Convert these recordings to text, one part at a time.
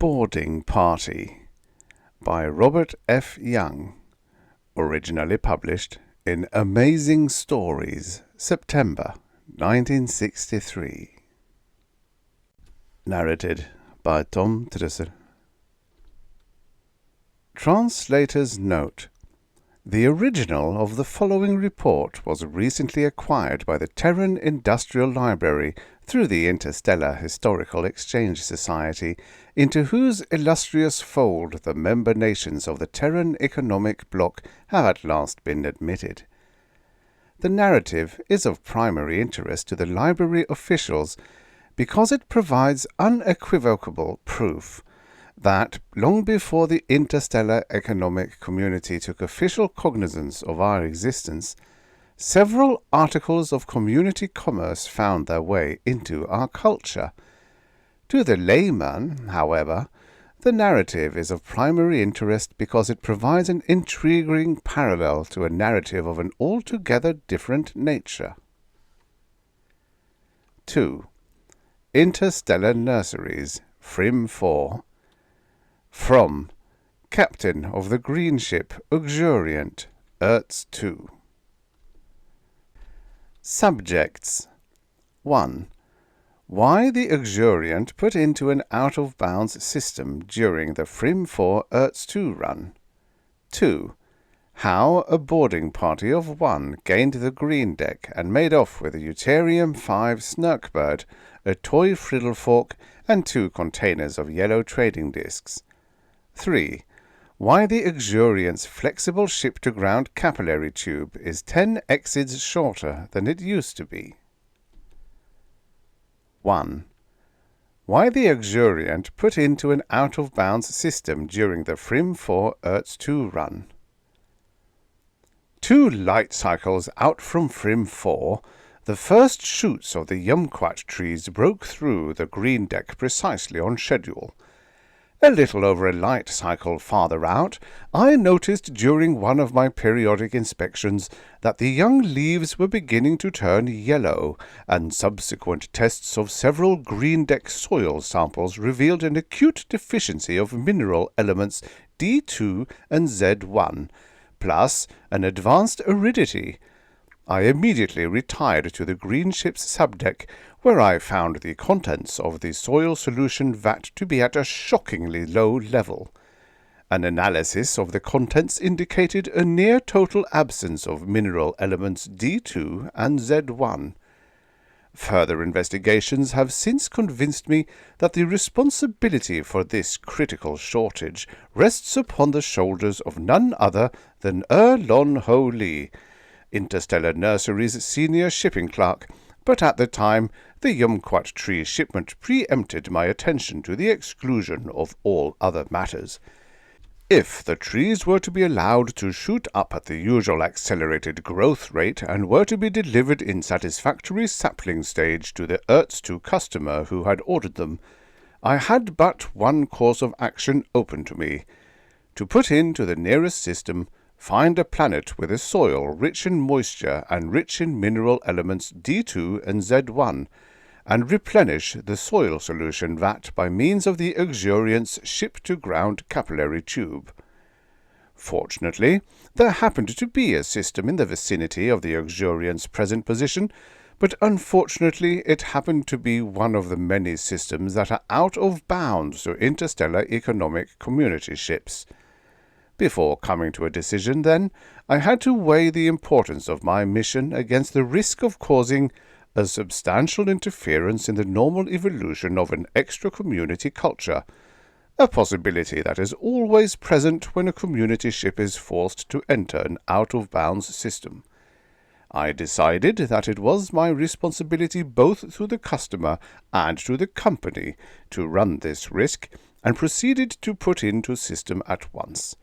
Boarding Party by Robert F. Young, originally published in Amazing Stories, September 1963. Narrated by Tom Trussel. Translator's note. The original of the following report was recently acquired by the Terran Industrial Library through the Interstellar Historical Exchange Society, into whose illustrious fold the member nations of the Terran Economic Bloc have at last been admitted. The narrative is of primary interest to the library officials because it provides unequivocal proof that, long before the interstellar economic community took official cognizance of our existence, several articles of community commerce found their way into our culture. To the layman, however, the narrative is of primary interest because it provides an intriguing parallel to a narrative of an altogether different nature. 2. Interstellar Nurseries, Frim 4. From Captain of the Green Ship Luxuriant, Earths 2. Subjects. 1. Why the Luxuriant put into an out-of-bounds system during the Frim 4 Earths 2 run. 2. How a boarding party of 1 gained the green deck and made off with a Deuterium 5 Snurkbird, a toy friddle fork, and 2 containers of yellow trading discs. 3. Why the Luxuriant's flexible ship-to-ground capillary tube is 10 exids shorter than it used to be. 1. Why the Luxuriant put into an out-of-bounds system during the Frim 4 Earths 2 run. 2 light cycles out from Frim 4, the first shoots of the Yumquat trees broke through the green deck precisely on schedule. A little over a light cycle farther out, I noticed during one of my periodic inspections that the young leaves were beginning to turn yellow, and subsequent tests of several green deck soil samples revealed an acute deficiency of mineral elements D2 and Z1, plus an advanced aridity. I immediately retired to the green ship's subdeck, where I found the contents of the soil solution vat to be at a shockingly low level. An analysis of the contents indicated a near-total absence of mineral elements D2 and Z1. Further investigations have since convinced me that the responsibility for this critical shortage rests upon the shoulders of none other than Lon Ho Lee, Interstellar Nursery's senior shipping clerk, but at the time the Yumquat tree shipment preempted my attention to the exclusion of all other matters. If the trees were to be allowed to shoot up at the usual accelerated growth rate and were to be delivered in satisfactory sapling stage to the Earths 2 customer who had ordered them, I had but one course of action open to me: to put into the nearest system, find a planet with a soil rich in moisture and rich in mineral elements D2 and Z1, and replenish the soil solution vat by means of the Luxuriant's ship-to-ground capillary tube. Fortunately, there happened to be a system in the vicinity of the Luxuriant's present position, but unfortunately it happened to be one of the many systems that are out of bounds to interstellar economic community ships. Before coming to a decision, then, I had to weigh the importance of my mission against the risk of causing a substantial interference in the normal evolution of an extra-community culture, a possibility that is always present when a community ship is forced to enter an out-of-bounds system. I decided that it was my responsibility both to the customer and to the company to run this risk, and proceeded to put into system at once.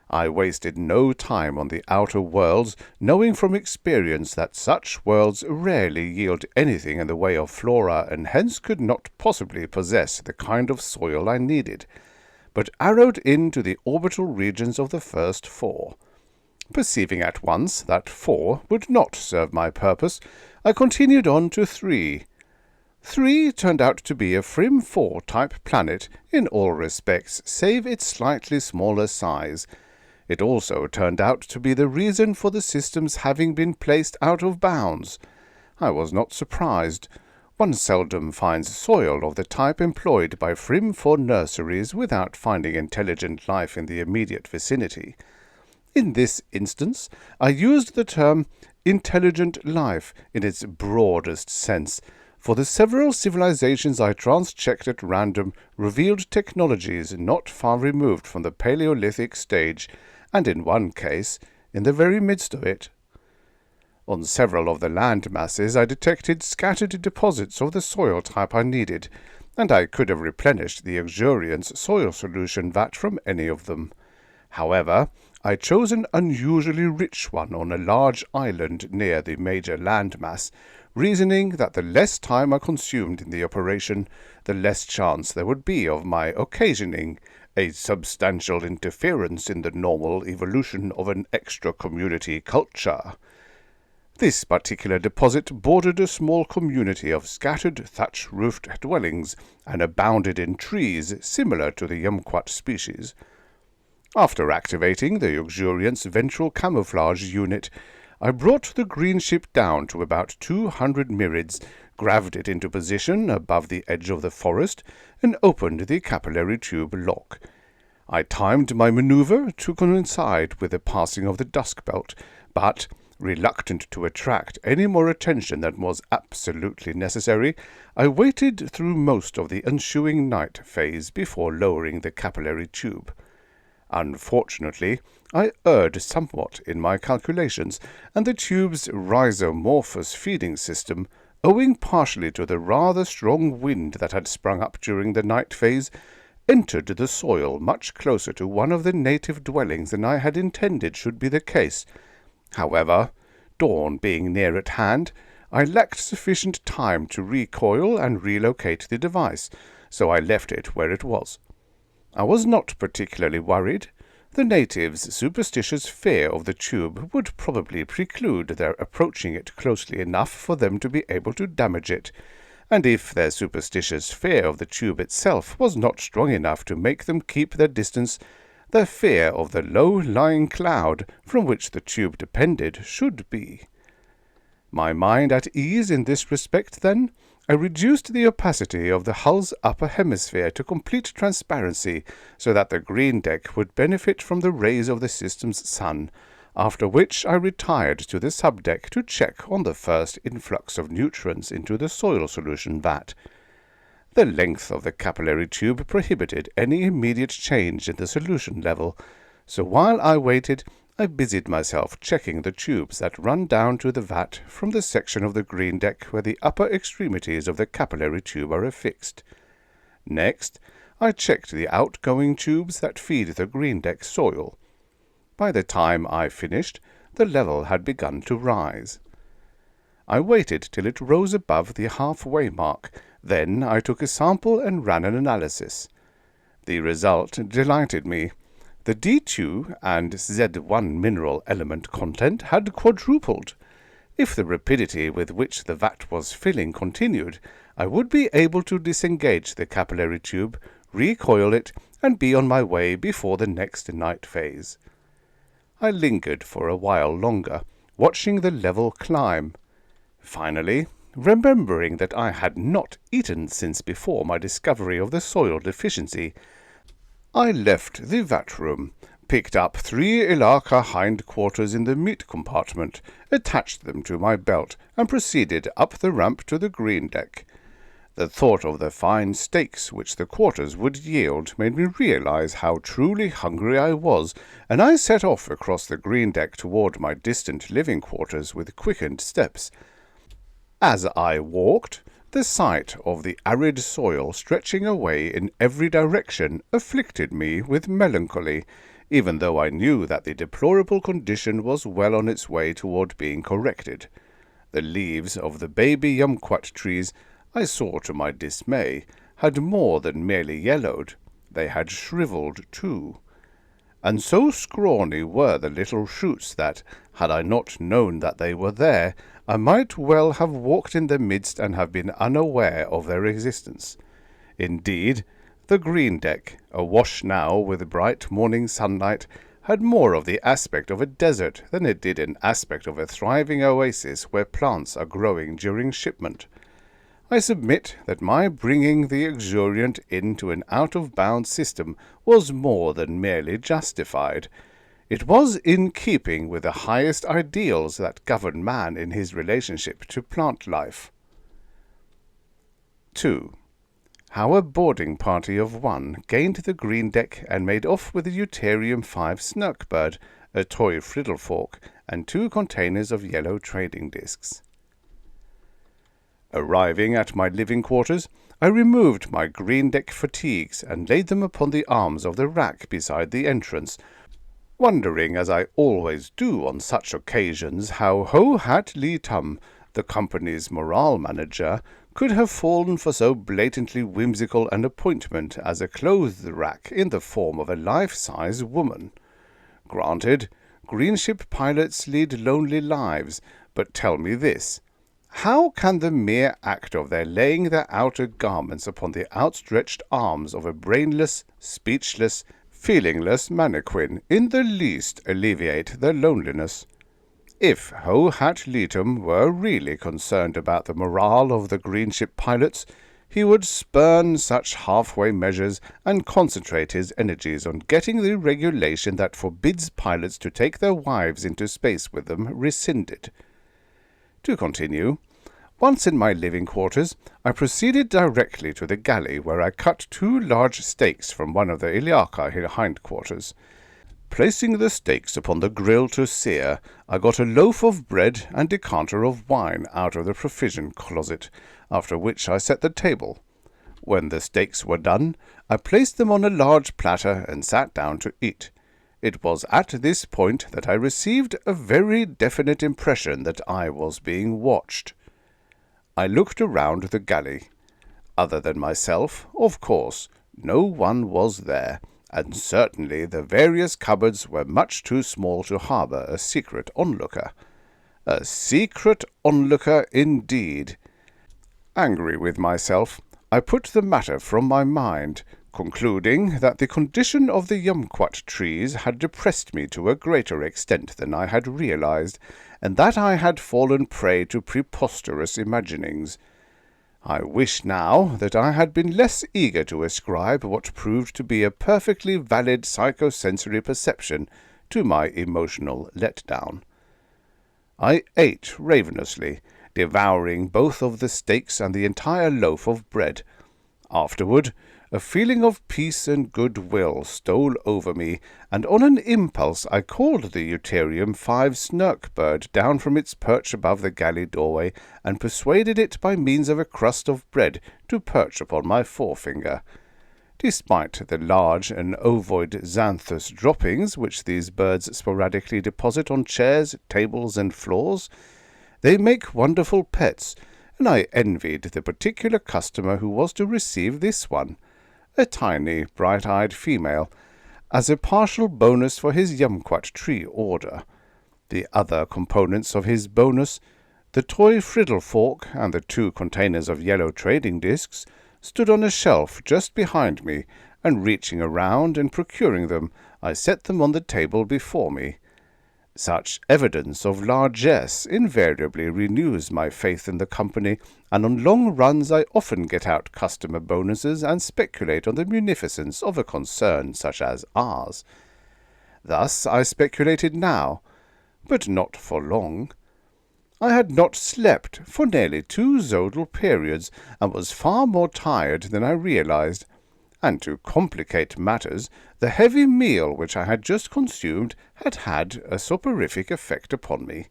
I wasted no time on the outer worlds, knowing from experience that such worlds rarely yield anything in the way of flora, and hence could not possibly possess the kind of soil I needed, but arrowed into the orbital regions of the first 4. Perceiving at once that 4 would not serve my purpose, I continued on to 3. 3 turned out to be a Frim 4 type planet in all respects, save its slightly smaller size. It also turned out to be the reason for the system's having been placed out of bounds. I was not surprised. One seldom finds soil of the type employed by Frim 4 nurseries without finding intelligent life in the immediate vicinity. In this instance, I used the term intelligent life in its broadest sense, for the several civilizations I trans-checked at random revealed technologies not far removed from the Paleolithic stage, and in one case, in the very midst of it. On several of the land masses I detected scattered deposits of the soil type I needed, and I could have replenished the Luxuriance soil solution vat from any of them. However, I chose an unusually rich one on a large island near the major landmass, reasoning that the less time I consumed in the operation, the less chance there would be of my occasioning a substantial interference in the normal evolution of an extra-community culture. This particular deposit bordered a small community of scattered thatch-roofed dwellings and abounded in trees similar to the Yumquat species. After activating the Luxuriance Ventral Camouflage Unit, I brought the green ship down to about 200 myriads, graved it into position above the edge of the forest, and opened the capillary tube lock. I timed my maneuver to coincide with the passing of the dusk belt, but, reluctant to attract any more attention than was absolutely necessary, I waited through most of the ensuing night phase before lowering the capillary tube. Unfortunately, I erred somewhat in my calculations, and the tube's rhizomorphous feeding system, owing partially to the rather strong wind that had sprung up during the night phase, entered the soil much closer to one of the native dwellings than I had intended should be the case. However, dawn being near at hand, I lacked sufficient time to recoil and relocate the device, so I left it where it was. I was not particularly worried. The natives' superstitious fear of the tube would probably preclude their approaching it closely enough for them to be able to damage it, and if their superstitious fear of the tube itself was not strong enough to make them keep their distance, their fear of the low-lying cloud from which the tube depended should be. My mind at ease in this respect, then, I reduced the opacity of the hull's upper hemisphere to complete transparency so that the green deck would benefit from the rays of the system's sun, after which I retired to the subdeck to check on the first influx of nutrients into the soil solution vat. The length of the capillary tube prohibited any immediate change in the solution level, so while I waited, I busied myself checking the tubes that run down to the vat from the section of the green deck where the upper extremities of the capillary tube are affixed. Next, I checked the outgoing tubes that feed the green deck soil. By the time I finished, the level had begun to rise. I waited till it rose above the halfway mark. Then I took a sample and ran an analysis. The result delighted me. The D2 and Z1 mineral element content had quadrupled. If the rapidity with which the vat was filling continued, I would be able to disengage the capillary tube, recoil it, and be on my way before the next night phase. I lingered for a while longer, watching the level climb. Finally, remembering that I had not eaten since before my discovery of the soil deficiency, I left the vat room, picked up 3 Ilaka hindquarters in the meat compartment, attached them to my belt, and proceeded up the ramp to the green deck. The thought of the fine steaks which the quarters would yield made me realize how truly hungry I was, and I set off across the green deck toward my distant living quarters with quickened steps. As I walked, the sight of the arid soil stretching away in every direction afflicted me with melancholy, even though I knew that the deplorable condition was well on its way toward being corrected. The leaves of the baby yumquat trees, I saw to my dismay, had more than merely yellowed. They had shriveled too. and so scrawny were the little shoots that, had I not known that they were there, I might well have walked in their midst and have been unaware of their existence. Indeed, the green deck, awash now with bright morning sunlight, had more of the aspect of a desert than it did an aspect of a thriving oasis where plants are growing during shipment. I submit that my bringing the luxuriant into an out-of-bounds system was more than merely justified. It was in keeping with the highest ideals that govern man in his relationship to plant life. 2. How a boarding party of one gained the green deck and made off with the Deuterium 5 snurkbird, a toy friddle fork, and 2 containers of yellow trading discs. Arriving at my living quarters, I removed my green deck fatigues and laid them upon the arms of the rack beside the entrance, wondering, as I always do on such occasions, how Ho-Hat Lee-Tum, the company's morale manager, could have fallen for so blatantly whimsical an appointment as a clothes rack in the form of a life-size woman. Granted, greenship pilots lead lonely lives, but tell me this. How can the mere act of their laying their outer garments upon the outstretched arms of a brainless, speechless, feelingless mannequin in the least alleviate their loneliness? If Ho-Hat Lee-Tum were really concerned about the morale of the greenship pilots, he would spurn such halfway measures and concentrate his energies on getting the regulation that forbids pilots to take their wives into space with them rescinded. To continue, once in my living quarters, I proceeded directly to the galley where I cut 2 large steaks from one of the Iliaka hindquarters. Placing the steaks upon the grill to sear, I got a loaf of bread and decanter of wine out of the provision closet, after which I set the table. When the steaks were done, I placed them on a large platter and sat down to eat. It was at this point that I received a very definite impression that I was being watched. I looked around the galley. Other than myself, of course, no one was there, and certainly the various cupboards were much too small to harbour a secret onlooker. A secret onlooker indeed. Angry with myself, I put the matter from my mind, concluding that the condition of the yumquat trees had depressed me to a greater extent than I had realized, and that I had fallen prey to preposterous imaginings. I wish now that I had been less eager to ascribe what proved to be a perfectly valid psychosensory perception to my emotional letdown. I ate ravenously, devouring both of the steaks and the entire loaf of bread. Afterward, a feeling of peace and goodwill stole over me, and on an impulse I called the Deuterium 5 snurkbird down from its perch above the galley doorway, and persuaded it by means of a crust of bread to perch upon my forefinger. Despite the large and ovoid xanthus droppings which these birds sporadically deposit on chairs, tables, and floors, they make wonderful pets, and I envied the particular customer who was to receive this one, a tiny, bright-eyed female, as a partial bonus for his yumquat tree order. The other components of his bonus, the toy friddle fork and the 2 containers of yellow trading discs, stood on a shelf just behind me, and reaching around and procuring them, I set them on the table before me. Such evidence of largesse invariably renews my faith in the company, and on long runs I often get out customer bonuses and speculate on the munificence of a concern such as ours. Thus I speculated now, but not for long. I had not slept for nearly 2 zodal periods, and was far more tired than I realized. And to complicate matters, the heavy meal which I had just consumed had had a soporific effect upon me.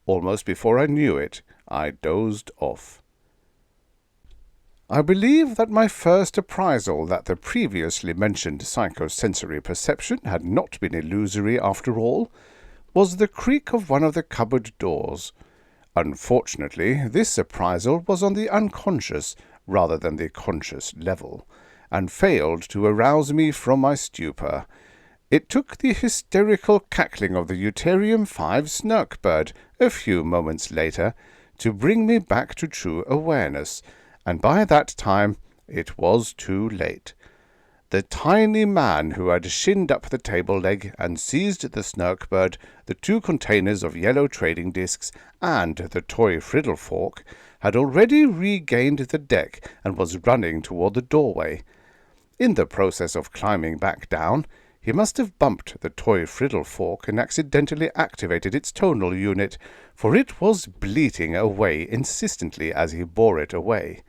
Almost before I knew it, I dozed off. I believe that my first apprisal that the previously mentioned psychosensory perception had not been illusory after all was the creak of one of the cupboard doors. Unfortunately, this apprisal was on the unconscious rather than the conscious level, and failed to arouse me from my stupor. It took the hysterical cackling of the Deuterium-5 snark bird a few moments later to bring me back to true awareness, and by that time it was too late. The tiny man who had shinned up the table leg and seized the snark bird, the 2 containers of yellow trading discs, and the toy friddle fork, had already regained the deck and was running toward the doorway. In the process of climbing back down, he must have bumped the toy friddle fork and accidentally activated its tonal unit, for it was bleating away insistently as he bore it away.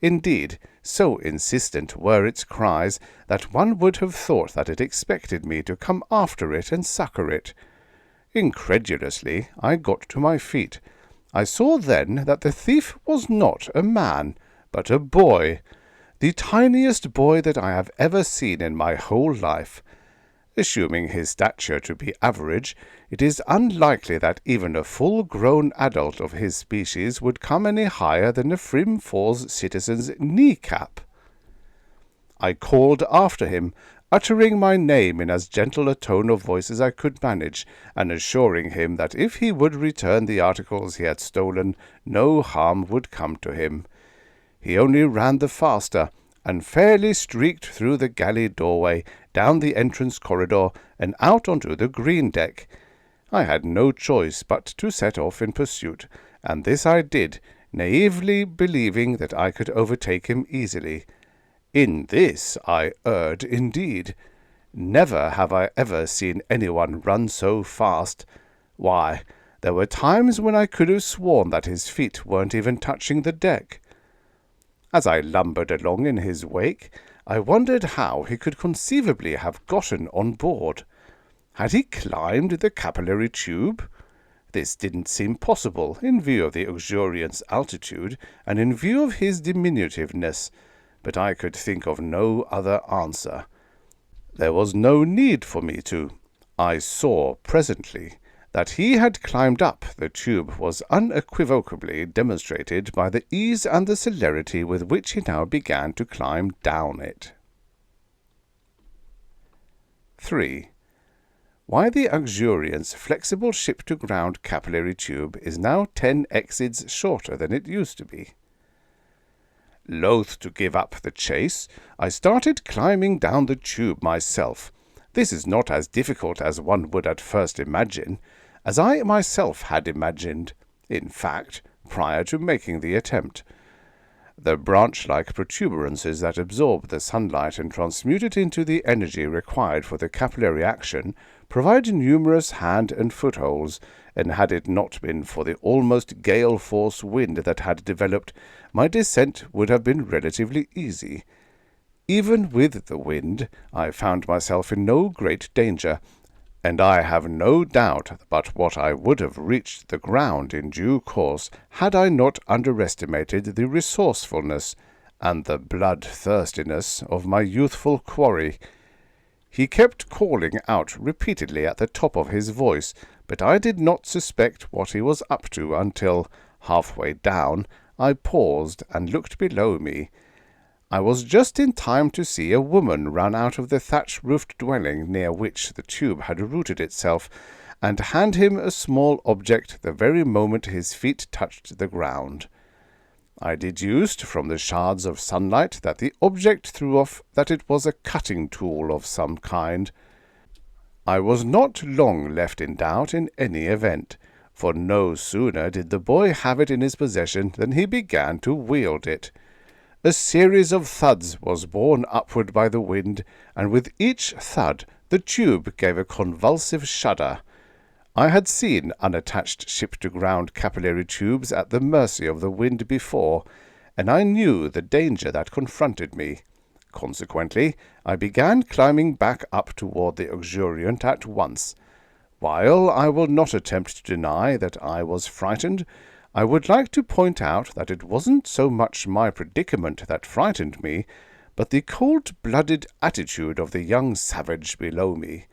Indeed, so insistent were its cries that one would have thought that it expected me to come after it and succour it. Incredulously, I got to my feet. I saw then that the thief was not a man, but a boy, the tiniest boy that I have ever seen in my whole life. Assuming his stature to be average, it is unlikely that even a full-grown adult of his species would come any higher than a Frim Falls citizen's kneecap. I called after him, uttering my name in as gentle a tone of voice as I could manage, and assuring him that if he would return the articles he had stolen, no harm would come to him. He only ran the faster, and fairly streaked through the galley doorway, down the entrance corridor, and out onto the green deck. I had no choice but to set off in pursuit, and this I did, naively believing that I could overtake him easily. In this I erred indeed. Never have I ever seen anyone run so fast. Why, there were times when I could have sworn that his feet weren't even touching the deck. As I lumbered along in his wake, I wondered how he could conceivably have gotten on board. Had he climbed the capillary tube? This didn't seem possible, in view of the luxuriant's altitude, and in view of his diminutiveness, but I could think of no other answer. There was no need for me to. I saw presently that he had climbed up the tube was unequivocally demonstrated by the ease and the celerity with which he now began to climb down it. 3. Why the luxuriant's flexible ship-to-ground capillary tube is now 10 exids shorter than it used to be. Loath to give up the chase, I started climbing down the tube myself. This is not as difficult as one would at first imagine, as I myself had imagined, in fact, prior to making the attempt. The branch-like protuberances that absorb the sunlight and transmute it into the energy required for the capillary action provide numerous hand and footholds, and had it not been for the almost gale-force wind that had developed, my descent would have been relatively easy. Even with the wind, I found myself in no great danger, and I have no doubt but what I would have reached the ground in due course had I not underestimated the resourcefulness and the bloodthirstiness of my youthful quarry. He kept calling out repeatedly at the top of his voice, but I did not suspect what he was up to until, halfway down, I paused and looked below me. I was just in time to see a woman run out of the thatch-roofed dwelling near which the tube had rooted itself, and hand him a small object the very moment his feet touched the ground. I deduced from the shards of sunlight that the object threw off that it was a cutting tool of some kind. I was not long left in doubt in any event, for no sooner did the boy have it in his possession than he began to wield it. A series of thuds was borne upward by the wind, and with each thud the tube gave a convulsive shudder. I had seen unattached ship-to-ground capillary tubes at the mercy of the wind before, and I knew the danger that confronted me. Consequently, I began climbing back up toward the luxuriant at once. While I will not attempt to deny that I was frightened, I would like to point out that it wasn't so much my predicament that frightened me, but the cold-blooded attitude of the young savage below me.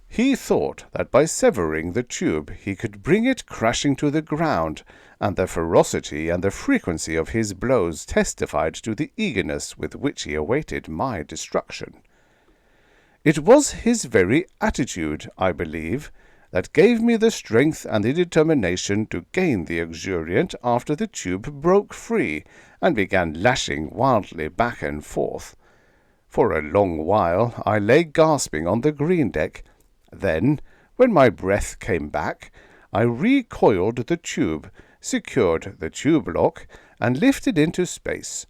He thought that by severing the tube he could bring it crashing to the ground, and the ferocity and the frequency of his blows testified to the eagerness with which he awaited my destruction. It was his very attitude, I believe, that gave me the strength and the determination to gain the luxuriant after the tube broke free and began lashing wildly back and forth. For a long while I lay gasping on the green deck. Then, when my breath came back, I recoiled the tube, secured the tube lock, and lifted into space.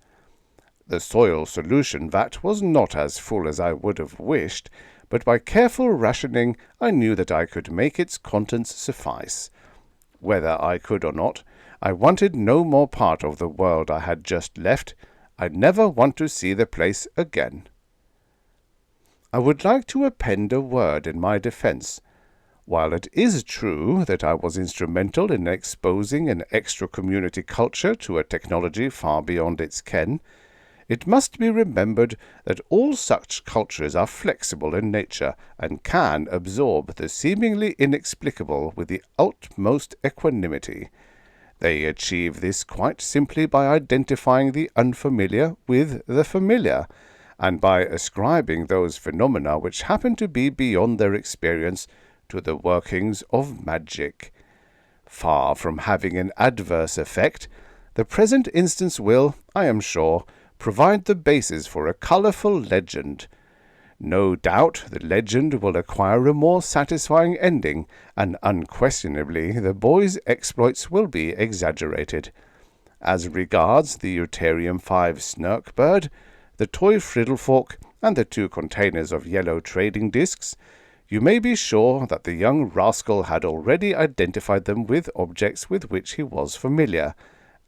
The soil solution vat was not as full as I would have wished, but by careful rationing I knew that I could make its contents suffice. Whether I could or not, I wanted no more part of the world I had just left. I never want to see the place again. I would like to append a word in my defence. While it is true that I was instrumental in exposing an extra-community culture to a technology far beyond its ken, it must be remembered that all such cultures are flexible in nature and can absorb the seemingly inexplicable with the utmost equanimity. They achieve this quite simply by identifying the unfamiliar with the familiar, and by ascribing those phenomena which happen to be beyond their experience to the workings of magic. Far from having an adverse effect, the present instance will, I am sure, provide the basis for a colourful legend. No doubt the legend will acquire a more satisfying ending, and unquestionably the boy's exploits will be exaggerated. As regards the Deuterium 5 snark bird, the toy Friddlefork, and the 2 containers of yellow trading discs, you may be sure that the young rascal had already identified them with objects with which he was familiar,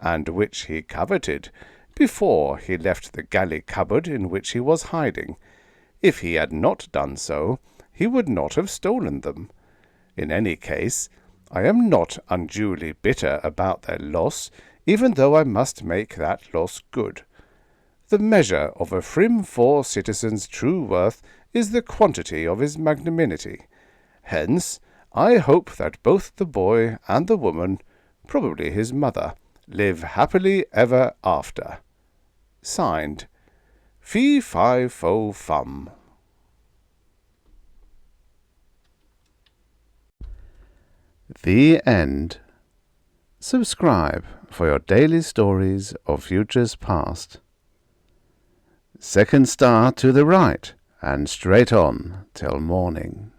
and which he coveted, before he left the galley cupboard in which he was hiding. If he had not done so, he would not have stolen them. In any case, I am not unduly bitter about their loss, even though I must make that loss good. The measure of a Frim 4 citizen's true worth is the quantity of his magnanimity. Hence, I hope that both the boy and the woman, probably his mother, live happily ever after. Signed, Fee Fi Fo Fum. The End. Subscribe for your daily stories of futures past. Second star to the right, and straight on till morning.